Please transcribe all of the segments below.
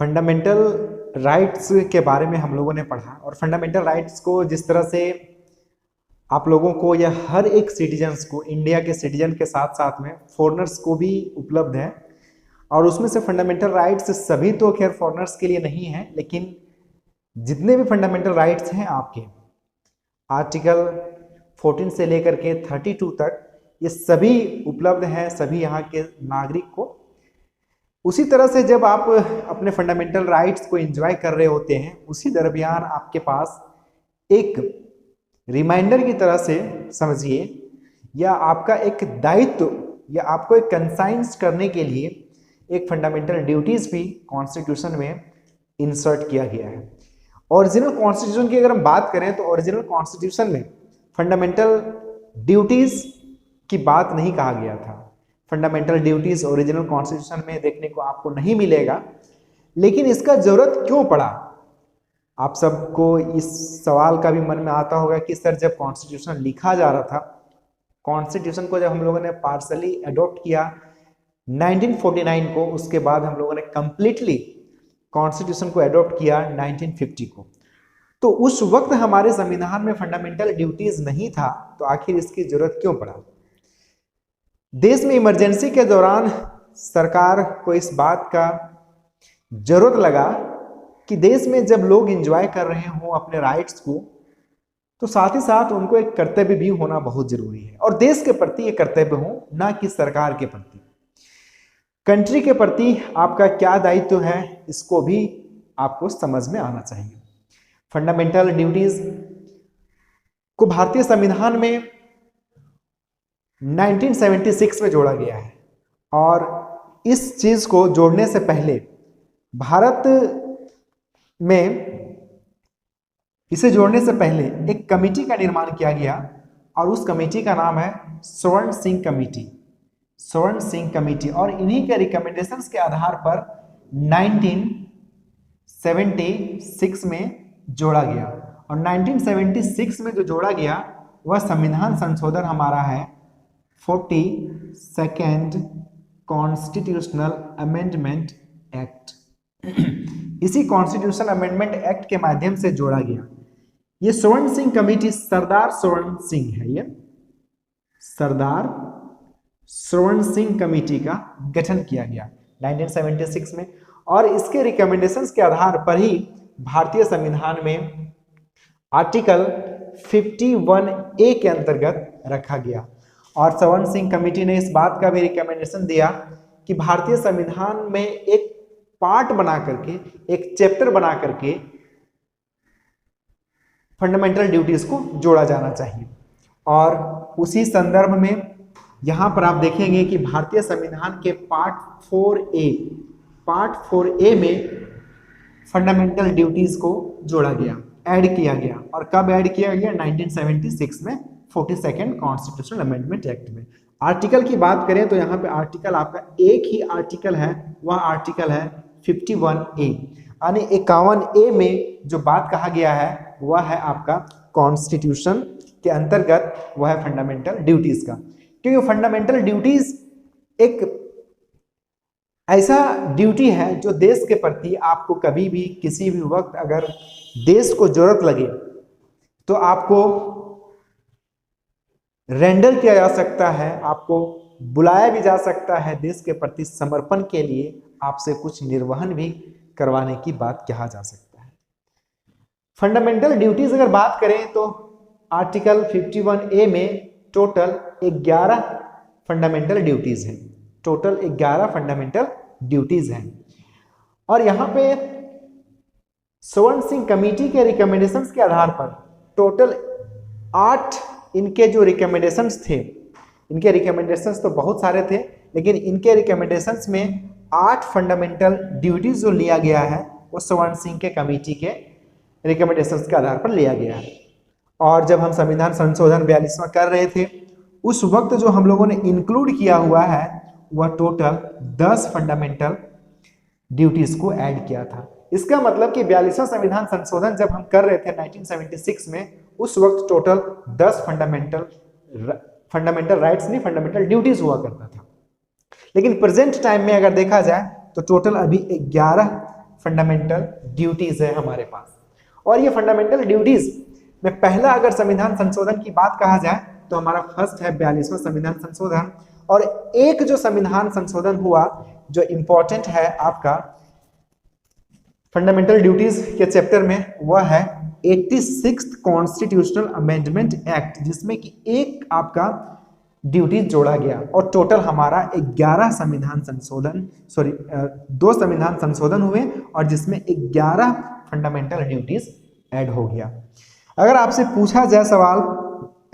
Fundamental rights के बारे में हम लोगों ने पढ़ा, और फंडामेंटल राइट्स को जिस तरह से आप लोगों को या हर एक सिटीजन्स को, इंडिया के सिटीजन के साथ साथ में फॉरेनर्स को भी उपलब्ध है, और उसमें से फंडामेंटल राइट्स सभी तो खैर फॉरेनर्स के लिए नहीं है, लेकिन जितने भी फंडामेंटल राइट्स हैं आपके आर्टिकल 14 से लेकर के 32 तक, ये सभी उपलब्ध हैं सभी यहाँ के नागरिक को। उसी तरह से जब आप अपने फंडामेंटल राइट्स को एंजॉय कर रहे होते हैं, उसी दरमियान आपके पास एक रिमाइंडर की तरह से समझिए, या आपका एक दायित्व या आपको एक कंसाइंस करने के लिए एक फंडामेंटल ड्यूटीज भी कॉन्स्टिट्यूशन में इंसर्ट किया गया है। ओरिजिनल कॉन्स्टिट्यूशन की अगर हम बात करें तो ओरिजिनल कॉन्स्टिट्यूशन में फंडामेंटल ड्यूटीज की बात नहीं कहा गया था। फंडामेंटल ड्यूटीज ओरिजिनल कॉन्स्टिट्यूशन में देखने को आपको नहीं मिलेगा, लेकिन इसका जरूरत क्यों पड़ा? आप सबको इस सवाल का भी मन में आता होगा कि सर जब कॉन्स्टिट्यूशन लिखा जा रहा था, कॉन्स्टिट्यूशन को जब हम लोगों ने पार्शली अडॉप्ट किया 1949 को, उसके बाद हम लोगों ने कंप्लीटली कॉन्स्टिट्यूशन को अडॉप्ट किया 1950 को, तो उस वक्त हमारे संविधान में फंडामेंटल ड्यूटीज नहीं था, तो आखिर इसकी जरूरत क्यों पड़ा? देश में इमरजेंसी के दौरान सरकार को इस बात का जरूरत लगा कि देश में जब लोग एंजॉय कर रहे हों अपने राइट्स को, तो साथ ही साथ उनको एक कर्तव्य भी होना बहुत जरूरी है, और देश के प्रति एक कर्तव्य हो, ना कि सरकार के प्रति। कंट्री के प्रति आपका क्या दायित्व है, इसको भी आपको समझ में आना चाहिए। फंडामेंटल ड्यूटीज को भारतीय संविधान में 1976 में जोड़ा गया है, और इस चीज को जोड़ने से पहले भारत में इसे जोड़ने से पहले एक कमेटी का निर्माण किया गया, और उस कमेटी का नाम है स्वर्ण सिंह कमेटी। स्वर्ण सिंह कमेटी, और इन्हीं के रिकमेंडेशंस के आधार पर 1976 में जोड़ा गया, और 1976 में जो जोड़ा गया वह संविधान संशोधन हमारा है 42nd कॉन्स्टिट्यूशनल अमेंडमेंट एक्ट। इसी कॉन्स्टिट्यूशनल अमेंडमेंट एक्ट के माध्यम से जोड़ा गया। ये स्वर्ण सिंह कमेटी सरदार स्वर्ण सिंह है, ये सरदार स्वर्ण सिंह कमेटी का गठन किया गया 1976 में, और इसके रिकमेंडेशंस के आधार पर ही भारतीय संविधान में आर्टिकल 51A के अंतर्गत रखा गया। और स्वर्ण सिंह कमेटी ने इस बात का भी रिकमेंडेशन दिया कि भारतीय संविधान में एक पार्ट बना करके, एक चैप्टर बना करके फंडामेंटल ड्यूटीज को जोड़ा जाना चाहिए। और उसी संदर्भ में यहां पर आप देखेंगे कि भारतीय संविधान के पार्ट 4A में फंडामेंटल ड्यूटीज को जोड़ा गया, ऐड किया गया। और कब ऐड किया गया? 1976 में 42nd कॉन्स्टिट्यूशनल अमेंडमेंट एक्ट में। आर्टिकल की बात करें तो यहाँ पे आर्टिकल आपका एक ही आर्टिकल है, वह आर्टिकल है 51A, यानी 51A में जो बात कहा गया है वह है आपका कॉन्स्टिट्यूशन के अंतर्गत, वह है फंडामेंटल ड्यूटीज का। क्योंकि फंडामेंटल ड्यूटीज एक ऐसा ड्यूटी है जो देश के प्रति आपको कभी भी किसी भी वक्त अगर देश को जरूरत लगे तो आपको रेंडर किया जा सकता है, आपको बुलाया भी जा सकता है, देश के प्रति समर्पण के लिए आपसे कुछ निर्वहन भी करवाने की बात कहा जा सकता है। फंडामेंटल ड्यूटीज अगर बात करें तो आर्टिकल 51A में टोटल 11 फंडामेंटल ड्यूटीज हैं, टोटल 11 फंडामेंटल ड्यूटीज हैं। और यहाँ पे स्वर्ण सिंह कमेटी के रिकमेंडेशंस के आधार पर टोटल 8 इनके जो रिकमेंडेशंस थे, इनके रिकमेंडेशंस तो बहुत सारे थे, लेकिन इनके रिकमेंडेशंस में 8 फंडामेंटल ड्यूटीज जो लिया गया है वो स्वर्ण सिंह के कमेटी के रिकमेंडेशंस के आधार पर लिया गया है। और जब हम संविधान संशोधन 42वां कर रहे थे उस वक्त जो हम लोगों ने इंक्लूड किया हुआ है वह टोटल 10 फंडामेंटल ड्यूटीज को ऐड किया था। इसका मतलब कि 42वां संविधान संशोधन जब हम कर रहे थे 1976 में, उस वक्त टोटल 10 फंडामेंटल राइट्स नहीं, फंडामेंटल ड्यूटीज हुआ करता था। लेकिन प्रेजेंट टाइम में अगर देखा जाए तो टोटल अभी 11 फंडामेंटल ड्यूटीज है हमारे पास। और ये फंडामेंटल ड्यूटीज में पहला अगर संविधान संशोधन की बात कहा जाए तो हमारा फर्स्ट है 42वां संविधान संशोधन। और एक जो संविधान संशोधन हुआ जो इंपॉर्टेंट है आपका फंडामेंटल ड्यूटीज के चैप्टर में, वह है 86th कॉन्स्टिट्यूशनल अमेंडमेंट एक्ट, जिसमें कि एक आपका ड्यूटी जोड़ा गया और टोटल हमारा 11 संविधान संशोधन दो संविधान संशोधन हुए और जिसमें 11 फंडामेंटल ड्यूटीज ऐड हो गया। अगर आपसे पूछा जाए सवाल,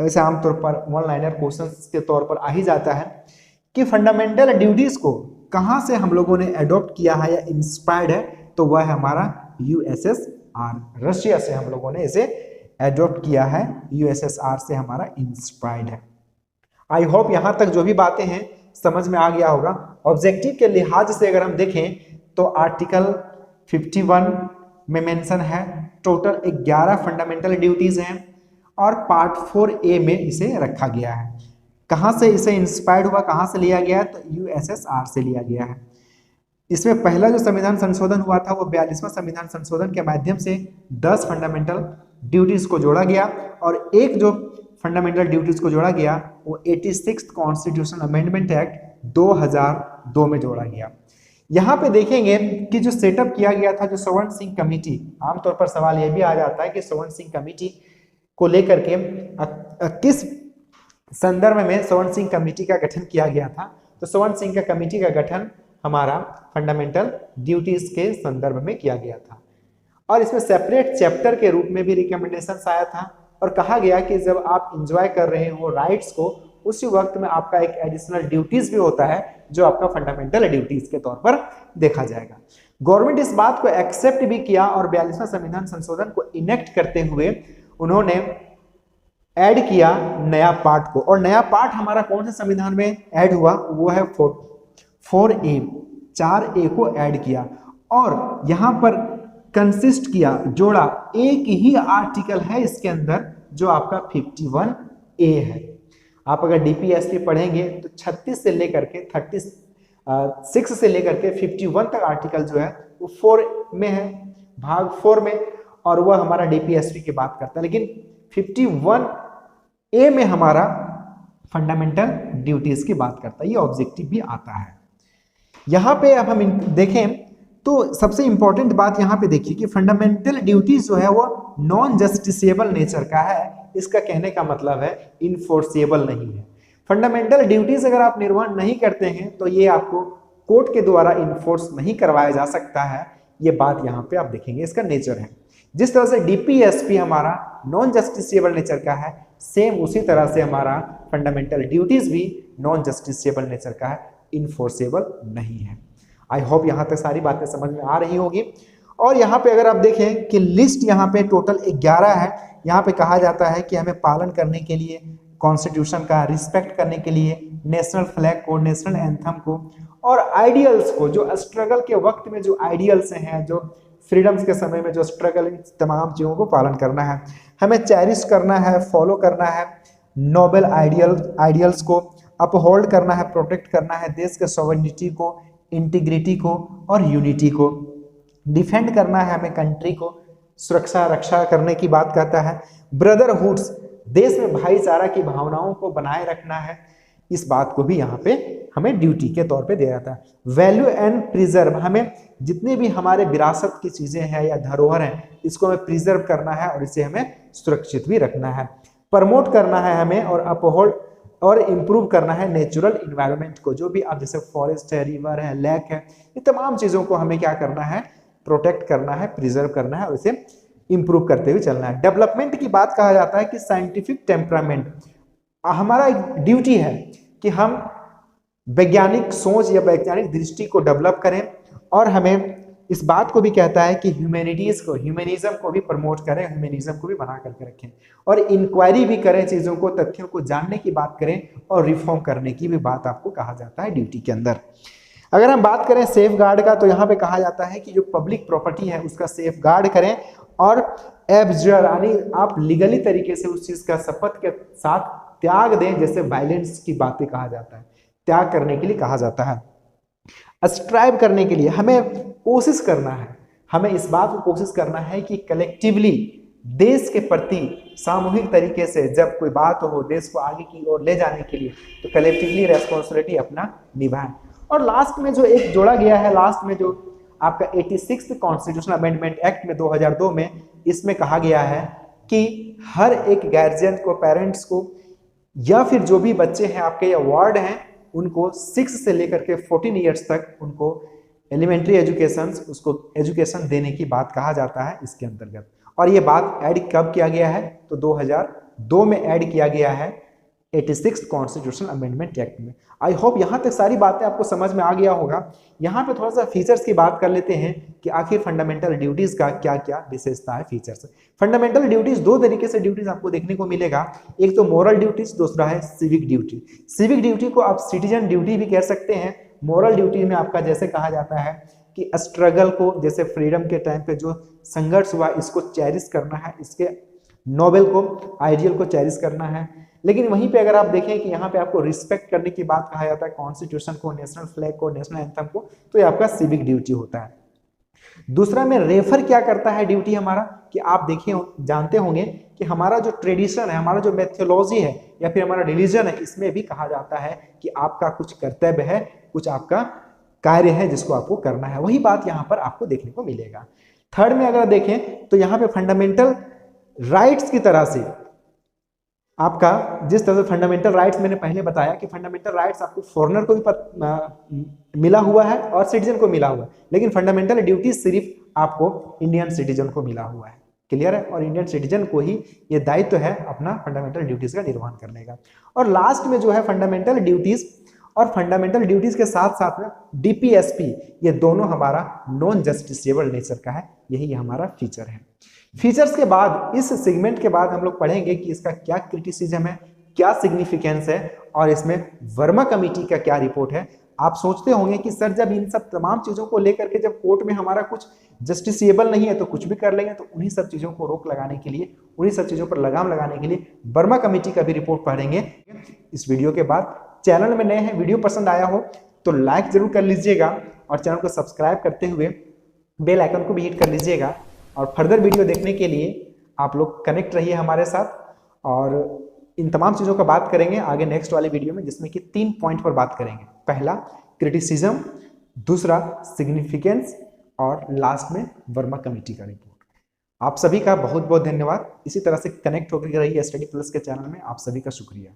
वैसे आमतौर पर वन लाइनर क्वेश्चन के तौर पर आ ही जाता है कि फंडामेंटल ड्यूटीज को कहां से हम लोगों ने अडॉप्ट किया है या इंस्पायर्ड है, तो वह है हमारा यूएसएसआर, रशिया से हम लोगों ने इसे अडॉप्ट किया है, यूएसएसआर से हमारा इंस्पायर्ड है। आई होप यहां तक जो भी बातें हैं समझ में आ गया होगा। ऑब्जेक्टिव के लिहाज से अगर हम देखें तो आर्टिकल 51 में मेंशन है टोटल 11 फंडामेंटल ड्यूटीज हैं और पार्ट 4A में इसे रखा गया है। कहां से इसे इंस्पायर्ड हुआ, कहां से लिया गया है, तो यूएसएसआर से लिया गया है। इसमें पहला जो संविधान संशोधन हुआ था वो 42वां संविधान संशोधन के माध्यम से 10 फंडामेंटल ड्यूटीज को जोड़ा गया और एक जो फंडामेंटल ड्यूटीज को जोड़ा गया वो 86th कॉन्स्टिट्यूशनल अमेंडमेंट एक्ट 2002 में जोड़ा गया। यहाँ पे देखेंगे कि जो सेटअप किया गया था जो स्वर्ण सिंह कमेटी, आमतौर पर सवाल यह भी आ जाता है कि स्वर्ण सिंह कमेटी को लेकर के किस संदर्भ में स्वर्ण सिंह कमेटी का गठन किया गया था, तो स्वर्ण सिंह का कमेटी का गठन हमारा फंडामेंटल ड्यूटीज के संदर्भ में किया गया था और इसमें सेपरेट चैप्टर के रूप में भी रिकमेंडेशन आया था और कहा गया कि जब आप एंजॉय कर रहे हो राइट्स को, उसी वक्त में आपका एक एडिशनल ड्यूटीज भी होता है जो आपका फंडामेंटल ड्यूटीज के तौर पर देखा जाएगा। गवर्नमेंट इस बात को एक्सेप्ट भी किया और 42वां संविधान संशोधन को इनेक्ट करते हुए उन्होंने ऐड किया नया पार्ट को, और नया पार्ट हमारा कौन से संविधान में ऐड हुआ, वो है 4A, 4A को ऐड किया और यहां पर कंसिस्ट किया, जोड़ा, एक ही आर्टिकल है इसके अंदर जो आपका 51A है। आप अगर डीपीएसपी पढ़ेंगे तो 36 से लेकर के 36 से लेकर के 51 तक आर्टिकल जो है वो 4 में है, भाग 4 में, और वह हमारा डीपीएसपी की बात करता है। लेकिन 51A में हमारा फंडामेंटल ड्यूटीज की बात करता है, ये ऑब्जेक्टिव भी आता है। यहाँ पे अब हम देखें तो सबसे इंपॉर्टेंट बात यहाँ पे देखिए कि फंडामेंटल ड्यूटीज जो है वो नॉन जस्टिसेबल नेचर का है। इसका कहने का मतलब है इनफोर्सेबल नहीं है। फंडामेंटल ड्यूटीज अगर आप निर्वहन नहीं करते हैं तो ये आपको कोर्ट के द्वारा इन्फोर्स नहीं करवाया जा सकता है, ये बात यहाँ पे आप देखेंगे, इसका नेचर है। जिस तरह से डीपीएसपी हमारा नॉन जस्टिसेबल नेचर का है, सेम उसी तरह से हमारा फंडामेंटल ड्यूटीज भी नॉन जस्टिसेबल नेचर का है, इनफोर्सेबल नहीं है। आई होप यहाँ तक सारी बातें समझ में आ रही होगी। और यहाँ पे अगर आप देखें कि लिस्ट यहाँ पे टोटल 11 है। यहाँ पे कहा जाता है कि हमें पालन करने के लिए कॉन्स्टिट्यूशन का रिस्पेक्ट करने के लिए नेशनल फ्लैग को, नेशनल एंथम को और आइडियल्स को, जो स्ट्रगल के वक्त में जो आइडियल्स हैं, जो फ्रीडम्स के समय में जो स्ट्रगल, इन तमाम चीज़ों को पालन करना है, हमें चेरिश करना है, फॉलो करना है नोबल आइडियल्स को, अपहोल्ड करना है, प्रोटेक्ट करना है देश के सॉवरेनिटी को, इंटीग्रिटी को और यूनिटी को, डिफेंड करना है हमें कंट्री को, सुरक्षा रक्षा करने की बात कहता है, ब्रदरहुड्स, देश में भाईचारा की भावनाओं को बनाए रखना है, इस बात को भी यहाँ पे हमें ड्यूटी के तौर पे दिया जाता है। वैल्यू एंड प्रिजर्व, हमें जितने भी हमारे विरासत की चीजें हैं या धरोहर हैं, इसको हमें प्रिजर्व करना है और इसे हमें सुरक्षित भी रखना है। प्रमोट करना है हमें और अपहोल्ड और इम्प्रूव करना है नेचुरल इन्वायरमेंट को, जो भी आप जैसे फॉरेस्ट है, रिवर है, लेक है, ये तमाम चीज़ों को हमें क्या करना है, प्रोटेक्ट करना है, प्रिजर्व करना है और इसे इम्प्रूव करते हुए चलना है। डेवलपमेंट की बात कहा जाता है कि साइंटिफिक टेम्परामेंट, हमारा एक ड्यूटी है कि हम वैज्ञानिक सोच या वैज्ञानिक दृष्टि को डेवलप करें और हमें इस बात को भी कहता है कि ह्यूमनिज्म को भी प्रमोट करें, ह्यूमनिज्म को भी बना करके रखें और इंक्वायरी भी करें, चीज़ों को, तथ्यों को जानने की बात करें और रिफॉर्म करने की भी बात आपको कहा जाता है ड्यूटी के अंदर। अगर हम बात करें सेफ गार्ड का, तो यहाँ पे कहा जाता है कि जो पब्लिक प्रॉपर्टी है उसका सेफ गार्ड करें और एब्जर, यानी आप लीगली तरीके से उस चीज़ का शपथ के साथ त्याग दें, जैसे वायलेंस की बातें कहा जाता है, त्याग करने के लिए कहा जाता है। स्ट्राइव करने के लिए हमें कोशिश करना है, हमें इस बात को कोशिश करना है कि कलेक्टिवली देश के प्रति सामूहिक तरीके से जब कोई बात हो देश को आगे की ओर ले जाने के लिए, तो कलेक्टिवली रेस्पॉन्सिबिलिटी अपना निभाएं। और लास्ट में जो एक जोड़ा गया है, लास्ट में जो आपका 86 कॉन्स्टिट्यूशनल अमेंडमेंट एक्ट में 2002 में, इसमें कहा गया है कि हर एक गार्जियन को, पेरेंट्स को, या फिर जो भी बच्चे हैं आपके या वार्ड हैं, उनको 6 से लेकर के 14 ईयर्स तक उनको एलिमेंट्री उसको एजुकेशन देने की बात कहा जाता है इसके अंतर्गत। और ये बात ऐड कब किया गया है, तो 2002 में ऐड किया गया है 86 कॉन्स्टिट्यूशनल अमेंडमेंट एक्ट में। आई होप यहाँ तक सारी बातें आपको समझ में आ गया होगा। यहाँ पे थोड़ा सा फीचर्स की बात कर लेते हैं कि आखिर फंडामेंटल ड्यूटीज का क्या क्या विशेषता है, फीचर्स। फंडामेंटल ड्यूटीज, दो तरीके से ड्यूटीज आपको देखने को मिलेगा, एक तो मोरल ड्यूटीज, दूसरा है सिविक ड्यूटी। सिविक ड्यूटी को आप सिटीजन ड्यूटी भी कह सकते हैं। मोरल ड्यूटी में आपका जैसे कहा जाता है कि स्ट्रगल को, जैसे फ्रीडम के टाइम पे जो संघर्ष हुआ, इसको चेरिश करना है, इसके नोबेल को, आइडियल को चेरिश करना है। लेकिन वहीं पे अगर आप देखें कि यहाँ पे आपको रिस्पेक्ट करने की बात कहा जाता है, कॉन्स्टिट्यूशन को, नेशनल फ्लैग को, नेशनल एंथम को, तो ये आपका सिविक ड्यूटी होता है। दूसरा में रेफर क्या करता है ड्यूटी हमारा, कि आप देखिए, जानते होंगे कि हमारा जो ट्रेडिशन है, हमारा जो मैथोलॉजी है या फिर हमारा रिलीजन है, इसमें भी कहा जाता है कि आपका कुछ कर्तव्य है, कुछ आपका कार्य है जिसको आपको करना है। वही बात यहाँ पर आपको देखने को मिलेगा। थर्ड में अगर देखें तो यहाँ पे फंडामेंटल राइट्स की तरह से आपका, जिस तरह से फंडामेंटल राइट्स मैंने पहले बताया कि फंडामेंटल राइट्स आपको फॉरेनर को भी मिला हुआ है और सिटीजन को मिला हुआ है, लेकिन फंडामेंटल ड्यूटी सिर्फ आपको इंडियन सिटीजन को मिला हुआ है। क्लियर है? और इंडियन सिटीजन को ही ये दायित्व है अपना फंडामेंटल ड्यूटीज का निर्वहन करने का। और लास्ट में जो है फंडामेंटल ड्यूटीज, और फंडामेंटल ड्यूटीज के साथ साथ में डीपीएसपी, ये दोनों हमारा नॉन जस्टिसेबल नेचर का है। यही हमारा फीचर है। फीचर्स के बाद, इस सेगमेंट के बाद हम लोग पढ़ेंगे कि इसका क्या क्रिटिसिज्म है, क्या सिग्निफिकेंस है, और इसमें वर्मा कमेटी का क्या रिपोर्ट है। आप सोचते होंगे कि सर जब इन सब तमाम चीजों को लेकर के जब कोर्ट में हमारा कुछ जस्टिसेबल नहीं है तो कुछ भी कर लेंगे, तो उन्हीं सब चीजों को रोक लगाने के लिए, उन्हीं सब चीजों पर लगाम लगाने के लिए वर्मा कमेटी का भी रिपोर्ट पढ़ेंगे इस वीडियो के बाद। चैनल में नए हैं, वीडियो पसंद आया हो तो लाइक जरूर कर लीजिएगा, और चैनल को सब्सक्राइब करते हुए बेल आइकन को भी हिट कर लीजिएगा। और फर्दर वीडियो देखने के लिए आप लोग कनेक्ट रहिए हमारे साथ, और इन तमाम चीज़ों का बात करेंगे आगे नेक्स्ट वाले वीडियो में, जिसमें कि 3 पॉइंट पर बात करेंगे। पहला क्रिटिसिज्म, दूसरा सिग्निफिकेंस, और लास्ट में वर्मा कमेटी का रिपोर्ट। आप सभी का बहुत बहुत धन्यवाद। इसी तरह से कनेक्ट होकर रहिए स्टडी प्लस के चैनल में। आप सभी का शुक्रिया।